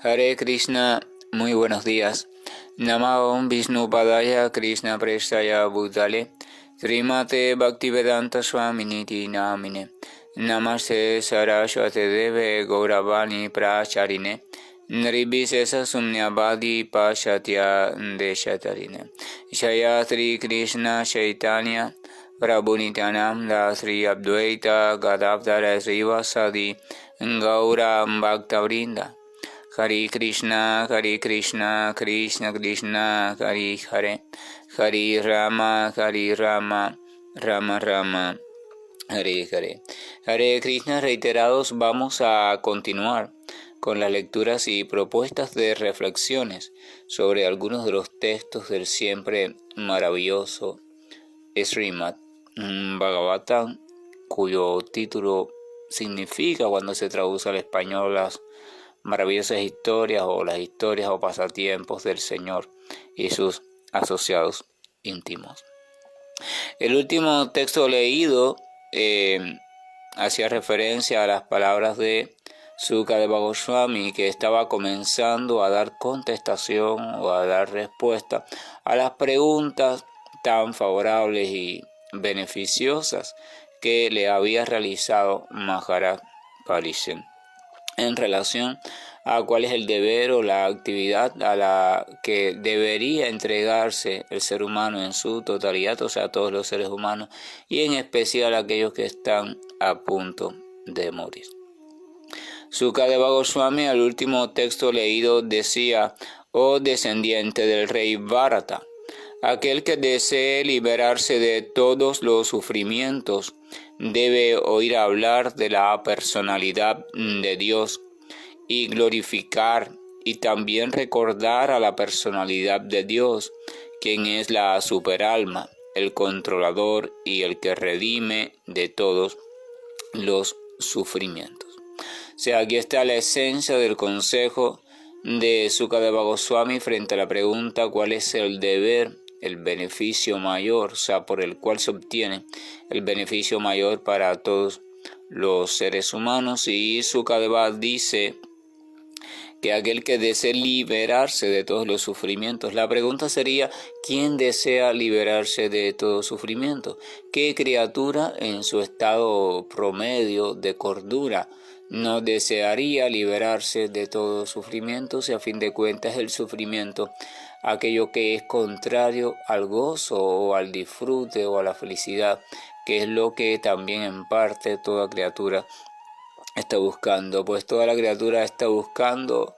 Hare Krishna, muy buenos días. Namo Vishnu Padaya Krishna Prestaya Bhutale Srimate Bhaktivedanta Swaminiti Namine Namaste Saraswate Deve Gauravani Pracharine Nirvisesa Sumnyavadi Pashatya Deshatarine Shayatri Krishna Chaitanya Prabhu Nityananda Sri Advaita Gadavdara Srivasadi Gaura Bhaktavrinda Hare Krishna, Krishna Krishna, Hare Hare, Hare Rama, Rama Rama, Hare Hare. Hare Krishna, reiterados, vamos a continuar con las lecturas y propuestas de reflexiones sobre algunos de los textos del siempre maravilloso Srimad Bhagavatam, cuyo título significa, cuando se traduce al español, las maravillosas historias o las historias o pasatiempos del Señor y sus asociados íntimos. El último texto leído hacía referencia a las palabras de Sukadeva Goswami, que estaba comenzando a dar contestación o a dar respuesta a las preguntas tan favorables y beneficiosas que le había realizado Maharaj Parishad en relación a cuál es el deber o la actividad a la que debería entregarse el ser humano en su totalidad, o sea, todos los seres humanos, y en especial aquellos que están a punto de morir. Sukadeva Goswami, al último texto leído, decía: «Oh descendiente del rey Bharata, aquel que desee liberarse de todos los sufrimientos debe oír hablar de la personalidad de Dios y glorificar y también recordar a la personalidad de Dios, quien es la superalma, el controlador y el que redime de todos los sufrimientos». O sea, aquí está la esencia del consejo de Sukadeva Goswami frente a la pregunta ¿cuál es el deber, el beneficio mayor, o sea, por el cual se obtiene el beneficio mayor para todos los seres humanos? Y Sukadeva dice que aquel que desea liberarse de todos los sufrimientos. La pregunta sería, ¿quién desea liberarse de todo sufrimiento? ¿Qué criatura en su estado promedio de cordura no desearía liberarse de todo sufrimiento? Si a fin de cuentas el sufrimiento, aquello que es contrario al gozo o al disfrute o a la felicidad, que es lo que también en parte toda criatura está buscando, pues toda la criatura está buscando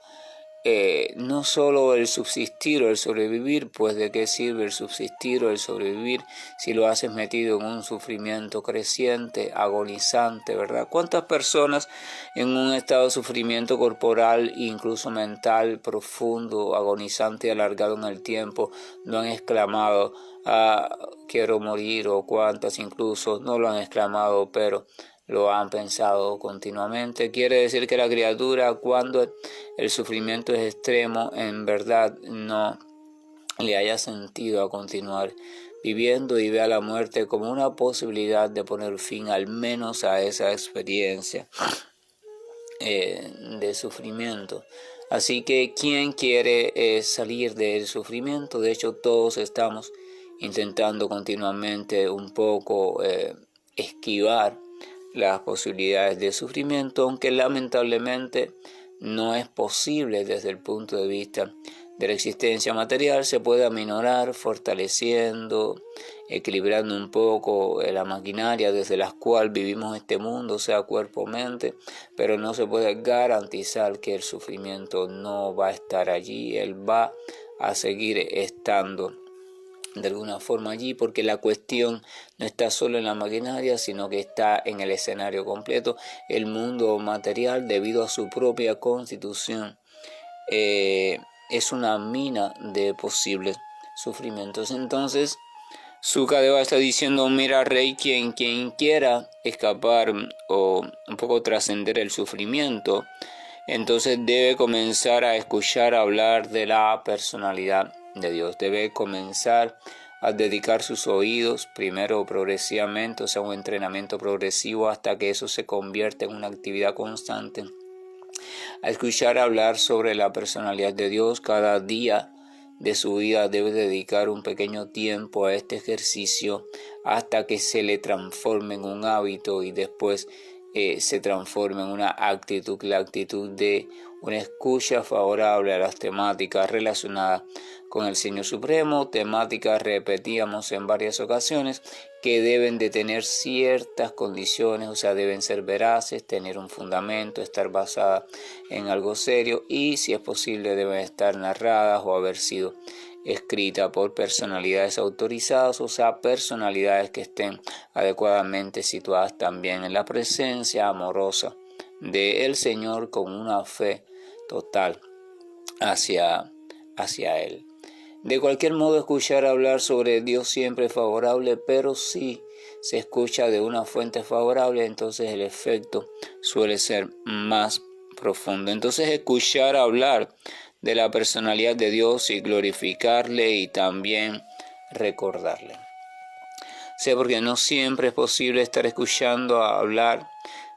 no solo el subsistir o el sobrevivir, pues de qué sirve el subsistir o el sobrevivir si lo haces metido en un sufrimiento creciente, agonizante, ¿verdad? ¿Cuántas personas en un estado de sufrimiento corporal, incluso mental, profundo, agonizante y alargado en el tiempo, no han exclamado quiero morir? O cuántas incluso no lo han exclamado, pero lo han pensado continuamente? Quiere decir que la criatura, cuando el sufrimiento es extremo, en verdad no le haya sentido a continuar viviendo y ve a la muerte como una posibilidad de poner fin al menos a esa experiencia de sufrimiento. Así que ¿quién quiere salir del sufrimiento? De hecho, todos estamos intentando continuamente un poco esquivar las posibilidades de sufrimiento, aunque lamentablemente no es posible desde el punto de vista de la existencia material. Se puede aminorar fortaleciendo, equilibrando un poco la maquinaria desde la cual vivimos este mundo, sea cuerpo o mente, pero no se puede garantizar que el sufrimiento no va a estar allí. Él va a seguir estando de alguna forma allí, porque la cuestión no está solo en la maquinaria, sino que está en el escenario completo. El mundo material, debido a su propia constitución, es una mina de posibles sufrimientos. Entonces Sukadeva está diciendo: mira, rey, quien quiera escapar o un poco trascender el sufrimiento, entonces debe comenzar a escuchar hablar de la personalidad de Dios. Debe comenzar a dedicar sus oídos, primero progresivamente, o sea, un entrenamiento progresivo, hasta que eso se convierta en una actividad constante A escuchar hablar sobre la personalidad de Dios. Cada día de su vida debe dedicar un pequeño tiempo a este ejercicio hasta que se le transforme en un hábito y después se transforme en una actitud, la actitud de una escucha favorable a las temáticas relacionadas con el Señor Supremo, temáticas repetíamos en varias ocasiones que deben de tener ciertas condiciones, o sea, deben ser veraces, tener un fundamento, estar basadas en algo serio y, si es posible, deben estar narradas o haber sido escrita por personalidades autorizadas, o sea, personalidades que estén adecuadamente situadas también en la presencia amorosa del Señor con una fe total hacia Él. De cualquier modo, escuchar hablar sobre Dios siempre es favorable, pero si se escucha de una fuente favorable, entonces el efecto suele ser más profundo. Entonces, escuchar hablar de la personalidad de Dios y glorificarle y también recordarle. Sé porque no siempre es posible estar escuchando hablar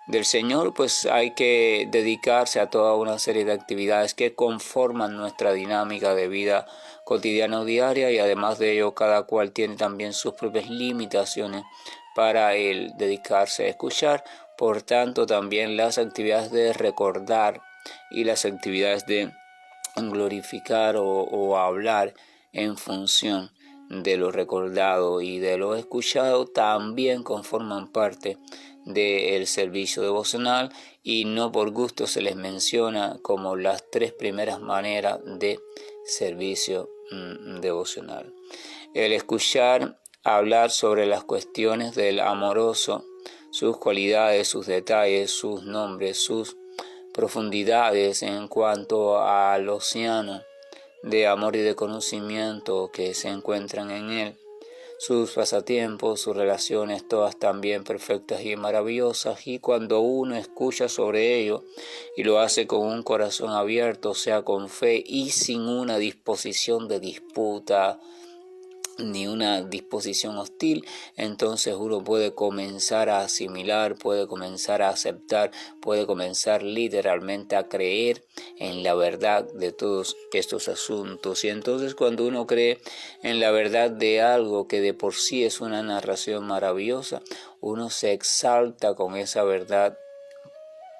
del Señor, pues hay que dedicarse a toda una serie de actividades que conforman nuestra dinámica de vida cotidiana o diaria, y además de ello cada cual tiene también sus propias limitaciones para el dedicarse a escuchar. Por tanto, también las actividades de recordar y las actividades de glorificar o hablar en función de lo recordado y de lo escuchado también conforman parte del servicio devocional, y no por gusto se les menciona como las 3 primeras maneras de servicio devocional. El escuchar hablar sobre las cuestiones del amoroso, sus cualidades, sus detalles, sus nombres, sus profundidades en cuanto al océano de amor y de conocimiento que se encuentran en él, sus pasatiempos, sus relaciones, todas también perfectas y maravillosas, y cuando uno escucha sobre ello y lo hace con un corazón abierto, o sea, con fe y sin una disposición de disputa ni una disposición hostil, entonces uno puede comenzar a asimilar, puede comenzar a aceptar, puede comenzar literalmente a creer en la verdad de todos estos asuntos. Y entonces, cuando uno cree en la verdad de algo que de por sí es una narración maravillosa, uno se exalta con esa verdad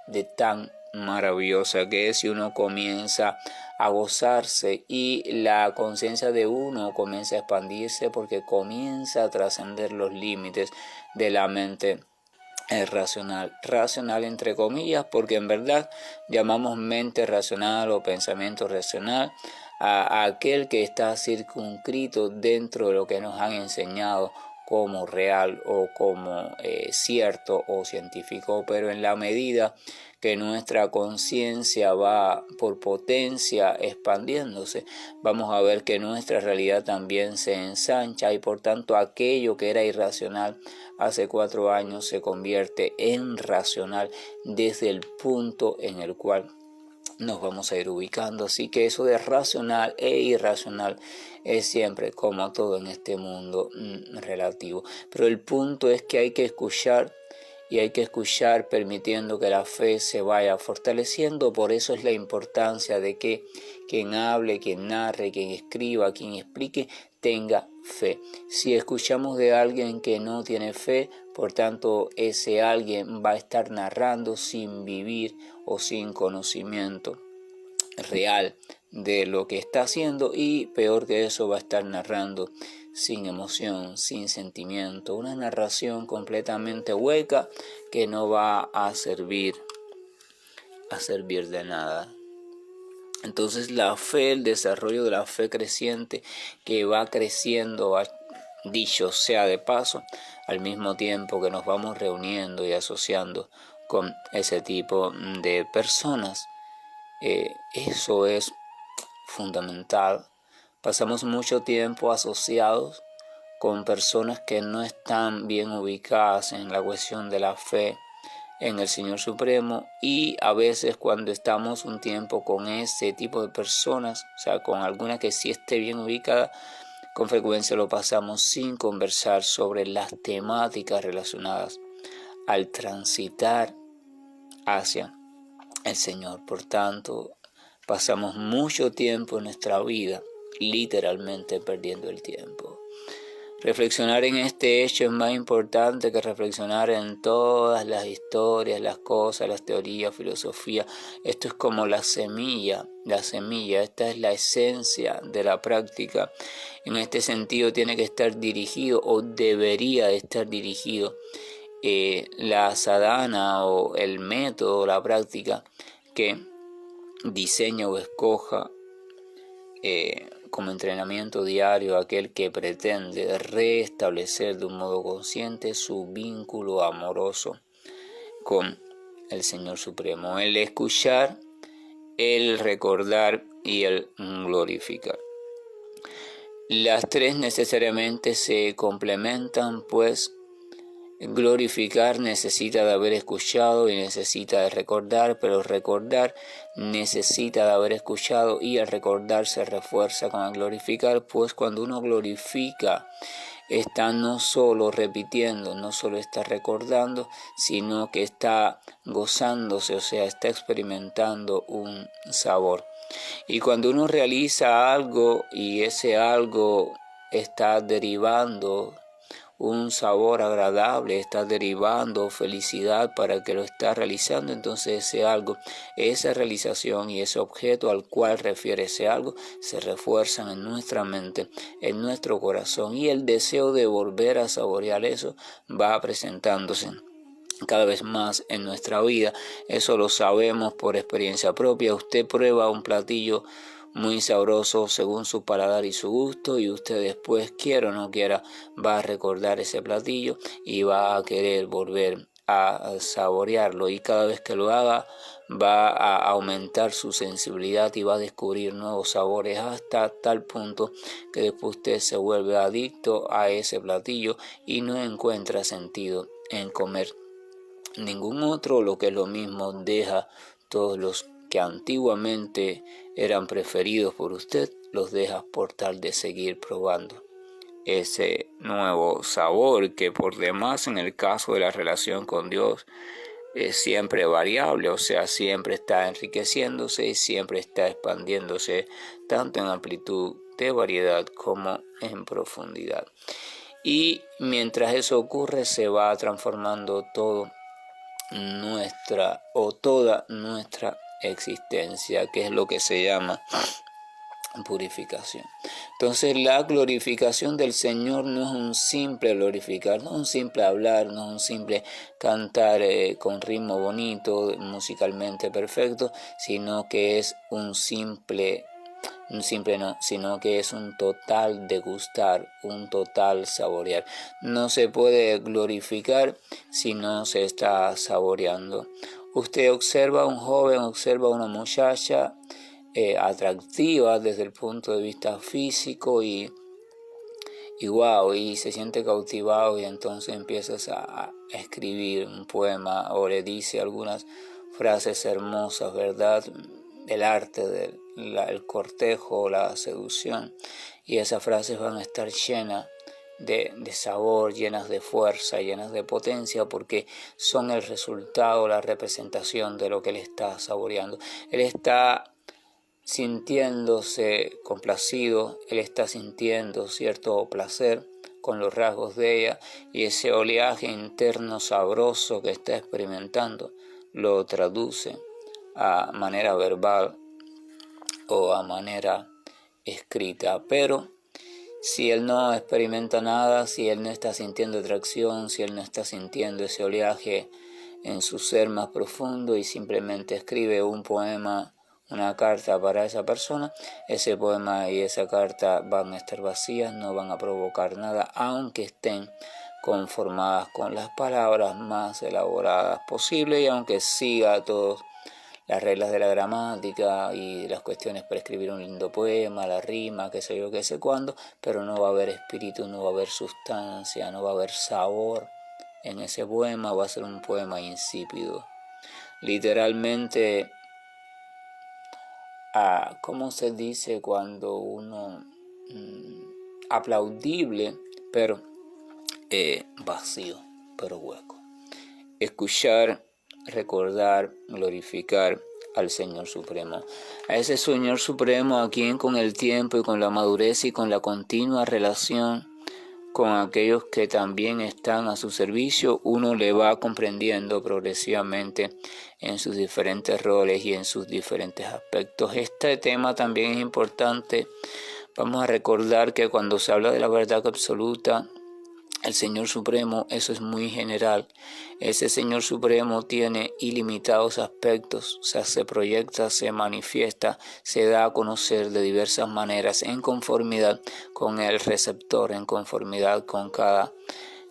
de tan maravillosa que es, y uno comienza a gozarse y la conciencia de uno comienza a expandirse porque comienza a trascender los límites de la mente racional entre comillas, porque en verdad llamamos mente racional o pensamiento racional a aquel que está circunscrito dentro de lo que nos han enseñado como real o como cierto o científico, pero en la medida que nuestra conciencia va por potencia expandiéndose, vamos a ver que nuestra realidad también se ensancha, y por tanto aquello que era irracional hace 4 años se convierte en racional desde el punto en el cual nos vamos a ir ubicando. Así que eso de racional e irracional es siempre, como todo en este mundo, relativo. Pero el punto es que hay que escuchar, y hay que escuchar permitiendo que la fe se vaya fortaleciendo. Por eso es la importancia de que quien hable, quien narre, quien escriba, quien explique, tenga fe. Si escuchamos de alguien que no tiene fe, por tanto ese alguien va a estar narrando sin vivir o sin conocimiento real de lo que está haciendo, y peor que eso, va a estar narrando sin emoción, sin sentimiento, una narración completamente hueca que no va a servir de nada. Entonces la fe, el desarrollo de la fe creciente que va creciendo, dicho sea de paso, al mismo tiempo que nos vamos reuniendo y asociando con ese tipo de personas, eso es fundamental. Pasamos mucho tiempo asociados con personas que no están bien ubicadas en la cuestión de la fe en el Señor Supremo, y a veces cuando estamos un tiempo con ese tipo de personas, o sea, con alguna que sí esté bien ubicada, con frecuencia lo pasamos sin conversar sobre las temáticas relacionadas al transitar hacia el Señor. Por tanto, pasamos mucho tiempo en nuestra vida literalmente perdiendo el tiempo. Reflexionar en este hecho es más importante que reflexionar en todas las historias, las cosas, las teorías, filosofía. Esto es como la semilla, esta es la esencia de la práctica. En este sentido tiene que estar dirigido o debería estar dirigido la sadhana o el método, la práctica que diseña o escoja como entrenamiento diario aquel que pretende restablecer de un modo consciente su vínculo amoroso con el Señor Supremo, el escuchar, el recordar y el glorificar. Las tres necesariamente se complementan, pues glorificar necesita de haber escuchado y necesita de recordar, pero recordar necesita de haber escuchado y el recordar se refuerza con el glorificar, pues cuando uno glorifica está no solo repitiendo, no solo está recordando, sino que está gozándose, o sea, está experimentando un sabor. Y cuando uno realiza algo y ese algo está derivando un sabor agradable, está derivando felicidad para el que lo está realizando, entonces ese algo, esa realización y ese objeto al cual refiere ese algo se refuerzan en nuestra mente, en nuestro corazón, y el deseo de volver a saborear eso va presentándose cada vez más en nuestra vida. Eso lo sabemos por experiencia propia. Usted prueba un platillo muy sabroso según su paladar y su gusto, y usted después, quiera o no quiera, va a recordar ese platillo y va a querer volver a saborearlo, y cada vez que lo haga va a aumentar su sensibilidad y va a descubrir nuevos sabores hasta tal punto que después usted se vuelve adicto a ese platillo y no encuentra sentido en comer ningún otro, lo que es lo mismo, deja todos los que antiguamente eran preferidos por usted, los deja por tal de seguir probando ese nuevo sabor que por demás en el caso de la relación con Dios es siempre variable, o sea, siempre está enriqueciéndose y siempre está expandiéndose tanto en amplitud de variedad como en profundidad. Y mientras eso ocurre se va transformando toda nuestra existencia, que es lo que se llama purificación. Entonces la glorificación del Señor no es un simple glorificar, no es un simple hablar, no es un simple cantar con ritmo bonito, musicalmente perfecto, sino que es sino que es un total degustar, un total saborear. No se puede glorificar si no se está saboreando. Usted observa a un joven, observa a una muchacha atractiva desde el punto de vista físico y wow, y se siente cautivado, y entonces empiezas a escribir un poema o le dice algunas frases hermosas, ¿verdad? El arte del cortejo, la seducción, y esas frases van a estar llenas de sabor, llenas de fuerza, llenas de potencia, porque son el resultado, la representación de lo que él está saboreando. Él está sintiéndose complacido, él está sintiendo cierto placer con los rasgos de ella, y ese oleaje interno sabroso que está experimentando lo traduce a manera verbal o a manera escrita. Pero si él no experimenta nada, si él no está sintiendo atracción, si él no está sintiendo ese oleaje en su ser más profundo y simplemente escribe un poema, una carta para esa persona, ese poema y esa carta van a estar vacías, no van a provocar nada, aunque estén conformadas con las palabras más elaboradas posible, y aunque siga todas las reglas de la gramática y las cuestiones para escribir un lindo poema, la rima, qué sé yo, qué sé cuándo, pero no va a haber espíritu, no va a haber sustancia, no va a haber sabor en ese poema, va a ser un poema insípido. Literalmente, ¿cómo se dice cuando uno aplaudible, pero vacío, pero hueco? Escuchar, recordar, glorificar, al Señor Supremo. A ese Señor Supremo a quien con el tiempo y con la madurez y con la continua relación con aquellos que también están a su servicio, uno le va comprendiendo progresivamente en sus diferentes roles y en sus diferentes aspectos. Este tema también es importante. Vamos a recordar que cuando se habla de la verdad absoluta, el Señor Supremo, eso es muy general. Ese Señor Supremo tiene ilimitados aspectos, o sea, se proyecta, se manifiesta, se da a conocer de diversas maneras en conformidad con el receptor, en conformidad con cada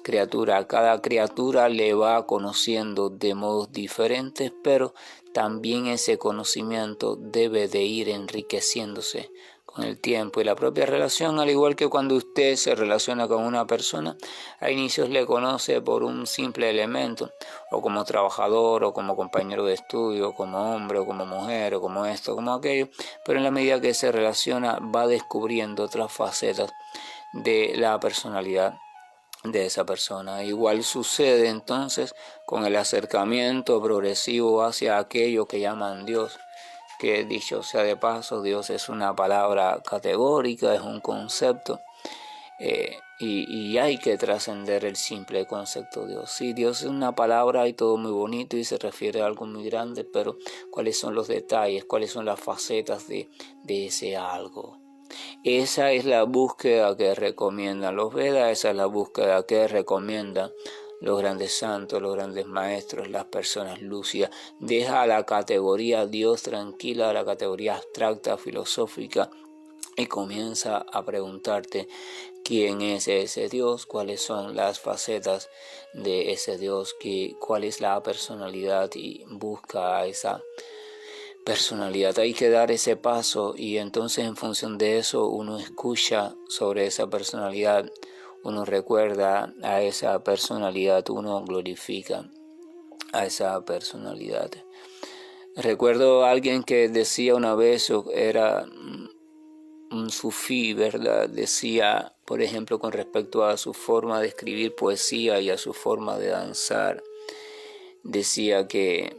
criatura. Cada criatura le va conociendo de modos diferentes, pero también ese conocimiento debe de ir enriqueciéndose con el tiempo y la propia relación, al igual que cuando usted se relaciona con una persona, a inicios le conoce por un simple elemento, o como trabajador, o como compañero de estudio, o como hombre, o como mujer, o como esto, como aquello, pero en la medida que se relaciona va descubriendo otras facetas de la personalidad de esa persona. Igual sucede entonces con el acercamiento progresivo hacia aquello que llaman Dios, que dicho sea de paso, Dios es una palabra categórica, es un concepto, y hay que trascender el simple concepto de Dios. Sí, Dios es una palabra y todo muy bonito y se refiere a algo muy grande, pero ¿cuáles son los detalles? ¿Cuáles son las facetas de ese algo? Esa es la búsqueda que recomiendan los Vedas, esa es la búsqueda que recomiendan los grandes santos, los grandes maestros, las personas lúcidas. Deja la categoría Dios tranquila, la categoría abstracta, filosófica, y comienza a preguntarte quién es ese Dios, cuáles son las facetas de ese Dios, cuál es la personalidad, y busca esa personalidad. Hay que dar ese paso y entonces en función de eso uno escucha sobre esa personalidad, uno recuerda a esa personalidad, uno glorifica a esa personalidad. Recuerdo a alguien que decía una vez, era un sufí, ¿verdad? Decía, por ejemplo, con respecto a su forma de escribir poesía y a su forma de danzar, decía que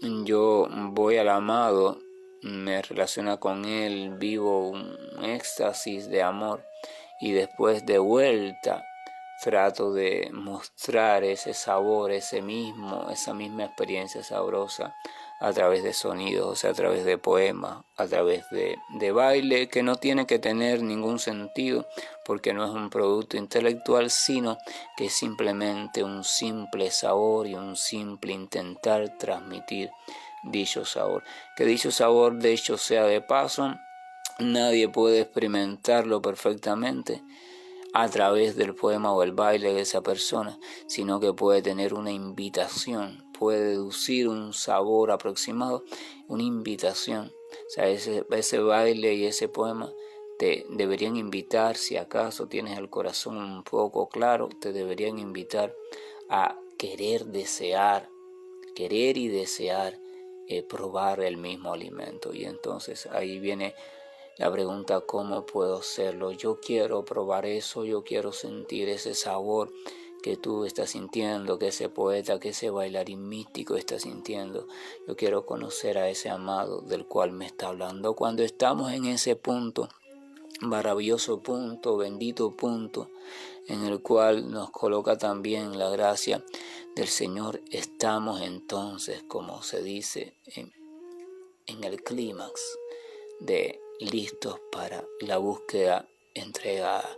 yo voy al amado, me relaciona con él, vivo un éxtasis de amor y después de vuelta trato de mostrar ese sabor, esa misma experiencia sabrosa a través de sonidos, o sea, a través de poemas, a través de baile, que no tiene que tener ningún sentido porque no es un producto intelectual, sino que es simplemente un simple sabor y un simple intentar transmitir dicho sabor. Que dicho sabor, de hecho, sea de paso, nadie puede experimentarlo perfectamente a través del poema o el baile de esa persona, sino que puede tener una invitación, puede deducir un sabor aproximado, una invitación. O sea, ese baile y ese poema te deberían invitar, si acaso tienes el corazón un poco claro, te deberían invitar a querer y desear probar el mismo alimento. Y entonces ahí viene la pregunta, ¿cómo puedo hacerlo? Yo quiero probar eso, yo quiero sentir ese sabor que tú estás sintiendo, que ese poeta, que ese bailarín místico está sintiendo. Yo quiero conocer a ese amado del cual me está hablando. Cuando estamos en ese punto, maravilloso punto, bendito punto, en el cual nos coloca también la gracia del Señor, estamos entonces, como se dice, en el clímax de listos para la búsqueda entregada.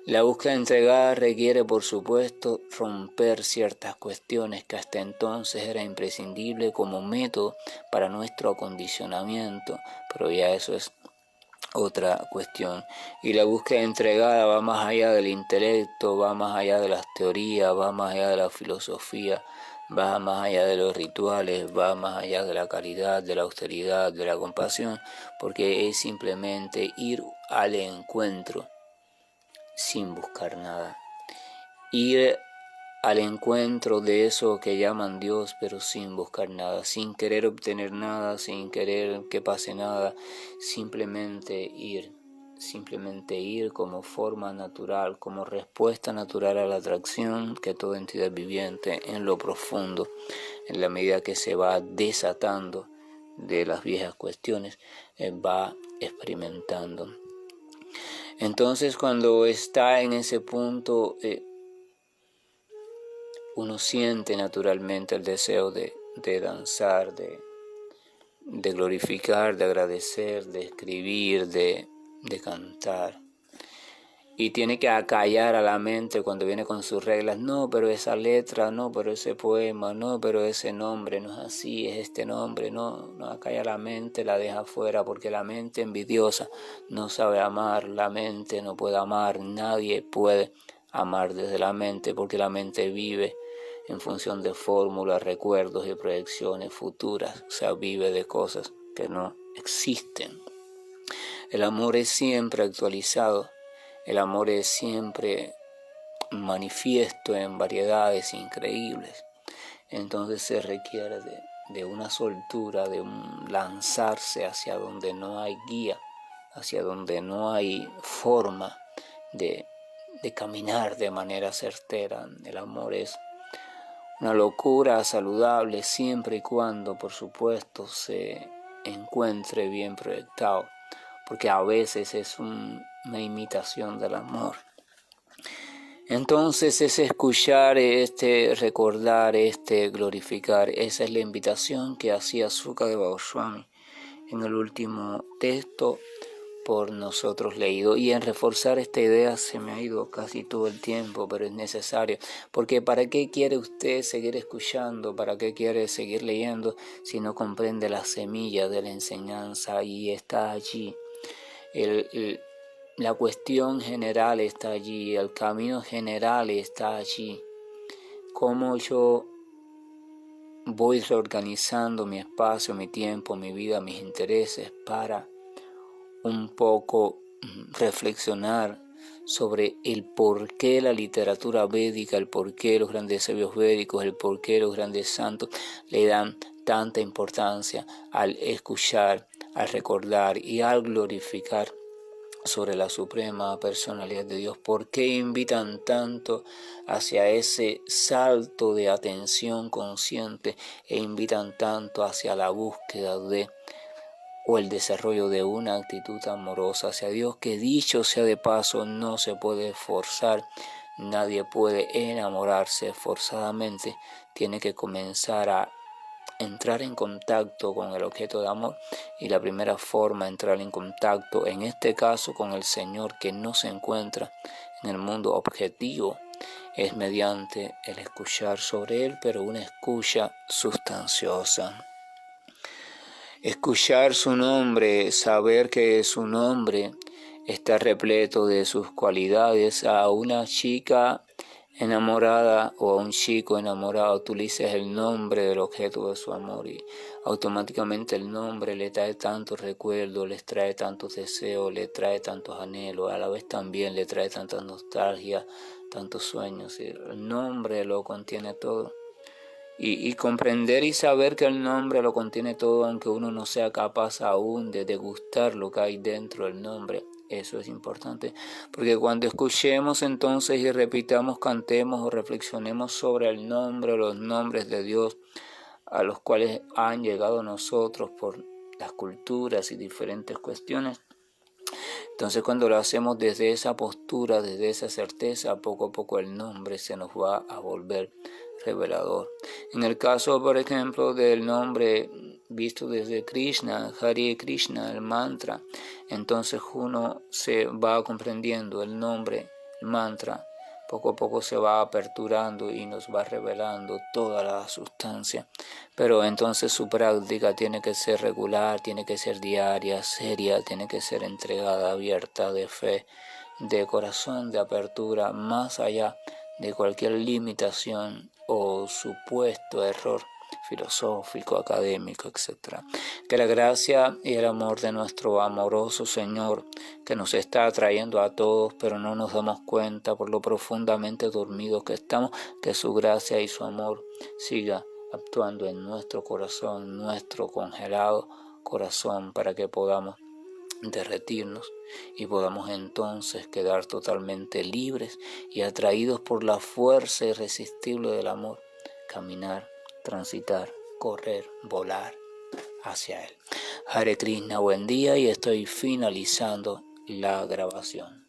La búsqueda entregada requiere, por supuesto, romper ciertas cuestiones que hasta entonces era imprescindible como método para nuestro acondicionamiento, pero ya eso es otra cuestión. Y la búsqueda entregada va más allá del intelecto, va más allá de las teorías, va más allá de la filosofía, va más allá de los rituales, va más allá de la caridad, de la austeridad, de la compasión, porque es simplemente ir al encuentro sin buscar nada. Ir al encuentro de eso que llaman Dios, pero sin buscar nada, sin querer obtener nada, sin querer que pase nada, simplemente ir como forma natural, como respuesta natural a la atracción que toda entidad viviente en lo profundo, en la medida que se va desatando de las viejas cuestiones, va experimentando. Entonces, cuando está en ese punto, uno siente naturalmente el deseo de danzar, de glorificar, de agradecer, de escribir, de cantar. Y tiene que acallar a la mente cuando viene con sus reglas. No, pero esa letra, no, pero ese poema, no, pero ese nombre no es así, es este nombre. No, acalla la mente, la deja fuera, porque la mente envidiosa no sabe amar. La mente no puede amar, nadie puede amar desde la mente, porque la mente vive en función de fórmulas, recuerdos y proyecciones futuras. O sea, vive de cosas que no existen. El amor es siempre actualizado. El amor es siempre manifiesto en variedades increíbles. Entonces se requiere de una soltura, de un lanzarse hacia donde no hay guía, hacia donde no hay forma de caminar de manera certera. El amor es una locura saludable siempre y cuando, por supuesto, se encuentre bien proyectado, porque a veces es una imitación del amor. Entonces es escuchar, recordar, glorificar. Esa es la invitación que hacía Sukadeva Goswami en el último texto por nosotros leído. Y en reforzar esta idea se me ha ido casi todo el tiempo, pero es necesario. Porque ¿para qué quiere usted seguir escuchando? ¿Para qué quiere seguir leyendo si no comprende la semilla de la enseñanza? Y está allí. La cuestión general está allí, el camino general está allí. Cómo yo voy reorganizando mi espacio, mi tiempo, mi vida, mis intereses para un poco reflexionar sobre el por qué la literatura védica, el por qué los grandes sabios védicos, el por qué los grandes santos le dan tanta importancia al escuchar, al recordar y al glorificar sobre la suprema personalidad de Dios. ¿Por qué invitan tanto hacia ese salto de atención consciente e invitan tanto hacia la búsqueda de o el desarrollo de una actitud amorosa hacia Dios, que dicho sea de paso no se puede forzar? Nadie puede enamorarse forzadamente, tiene que comenzar a entrar en contacto con el objeto de amor, y la primera forma de entrar en contacto, en este caso con el Señor que no se encuentra en el mundo objetivo, es mediante el escuchar sobre Él, pero una escucha sustanciosa. Escuchar su nombre, saber que su nombre está repleto de sus cualidades. A una chica enamorada o a un chico enamorado, tú le dices el nombre del objeto de su amor y automáticamente el nombre le trae tantos recuerdos, les trae tantos deseos, le trae tantos anhelos, a la vez también le trae tanta nostalgia, tantos sueños. El nombre lo contiene todo. Y comprender y saber que el nombre lo contiene todo, aunque uno no sea capaz aún de degustar lo que hay dentro del nombre. Eso es importante, porque cuando escuchemos entonces y repitamos, cantemos o reflexionemos sobre el nombre o los nombres de Dios a los cuales han llegado nosotros por las culturas y diferentes cuestiones, entonces cuando lo hacemos desde esa postura, desde esa certeza, poco a poco el nombre se nos va a volver revelador. En el caso, por ejemplo, del nombre visto desde Krishna, Hare Krishna, el mantra, entonces uno se va comprendiendo el nombre, el mantra, poco a poco se va aperturando y nos va revelando toda la sustancia. Pero entonces su práctica tiene que ser regular, tiene que ser diaria, seria, tiene que ser entregada, abierta, de fe, de corazón, de apertura, más allá de cualquier limitación o supuesto error filosófico, académico, etc. Que la gracia y el amor de nuestro amoroso Señor, que nos está atrayendo a todos, pero no nos damos cuenta por lo profundamente dormidos que estamos, que su gracia y su amor siga actuando en nuestro corazón, nuestro congelado corazón, para que podamos derretirnos y podamos entonces quedar totalmente libres y atraídos por la fuerza irresistible del amor, caminar, transitar, correr, volar hacia Él. Hare Krishna, buen día, y estoy finalizando la grabación.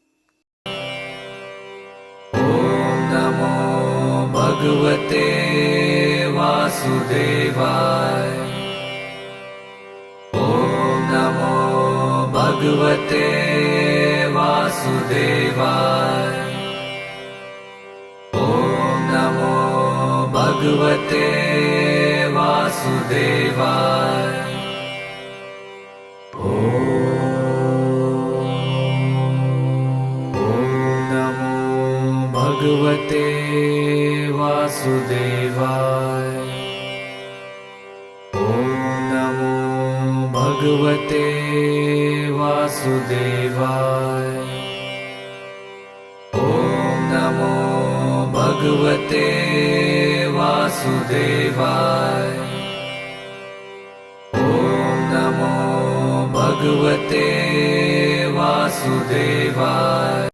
Om Namo Bhagavate Vasudevaya. Om Namo Bhagavate Vasudevaya. Om Namo Bhagavate Vasudevaya. Bhagavate Vasudevaya. Om Namo Bhagavate Vasudevaya. Om Namo Bhagavate Vasudevaya. Om Namo Bhagavate Vasudevaya.